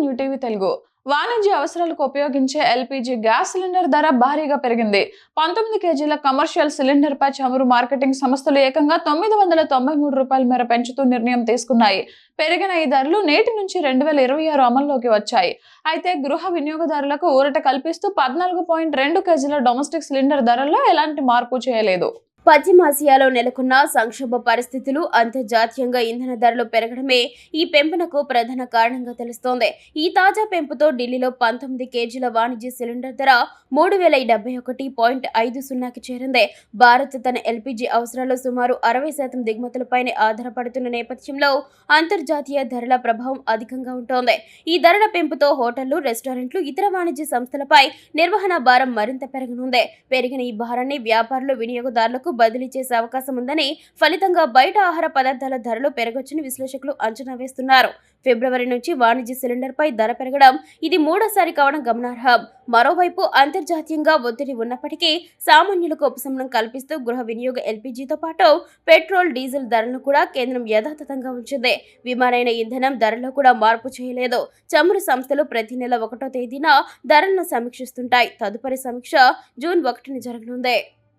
New TV Telugu. వాణిజ్య అవసరాలకు ఉపయోగించే ఎల్పీజీ గ్యాస్ సిలిండర్ ధర భారీగా పెరిగింది. 19 కేజీల కమర్షియల్ సిలిండర్ పై చమురు మార్కెటింగ్ సంస్థలు ఏకంగా రూ. 993 మేర పెంచుతూ నిర్ణయం తీసుకున్నాయి. పెరిగిన ఈ ధరలు నేటి నుంచి 2026 అమల్లోకి వచ్చాయి. అయితే గృహ వినియోగదారులకు ఊరట కల్పిస్తూ 14.2 కేజీల డొమెస్టిక్ సిలిండర్ ధరల్లో ఎలాంటి మార్పు చేయలేదు. పశ్చిమాసియాలో నెలకొన్న సంక్షోభ పరిస్థితులు, అంతర్జాతీయంగా ఇంధన ధరలు పెరగడమే ఈ పెంపునకు ప్రధాన కారణంగా తెలుస్తోంది. ఈ తాజా పెంపుతో ఢిల్లీలో 19 కేజీల వాణిజ్య సిలిండర్ ధర 3071.50కి చేరింది. భారత్ తన ఎల్పీజీ అవసరాలు సుమారు 60% దిగుమతులపైనే ఆధారపడుతున్న నేపథ్యంలో అంతర్జాతీయ ధరల ప్రభావం అధికంగా ఉంటోంది. ఈ ధరల పెంపుతో హోటళ్లు, రెస్టారెంట్లు, ఇతర వాణిజ్య సంస్థలపై నిర్వహణ భారం మరింత పెరగనుంది. పెరిగిన ఈ భారాన్ని వ్యాపారులు, వినియోగదారులకు బదిలీ చేసే అవకాశం ఉందని, ఫలితంగా బయట ఆహార పదార్థాల ధరలు పెరగొచ్చని విశ్లేషకులు అంచనా వేస్తున్నారు. ఫిబ్రవరి నుంచి వాణిజ్య సిలిండర్ పై ధర పెరగడం ఇది మూడోసారి కావడం గమనార్హం. మరోవైపు అంతర్జాతీయంగా ఒత్తిడి ఉన్నప్పటికీ సామాన్యులకు ఉపశమనం కల్పిస్తూ గృహ వినియోగ ఎల్పీజీతో పాటు పెట్రోల్, డీజిల్ ధరలను కూడా కేంద్రం యథాతథంగా ఉంచింది. విమానయాన ఇంధనం ధరలో కూడా మార్పు చేయలేదు. చమురు సంస్థలు ప్రతి నెల 1వ తేదీన ధరలను సమీక్షిస్తుంటాయి. తదుపరి సమీక్ష జూన్ 1న జరగనుంది.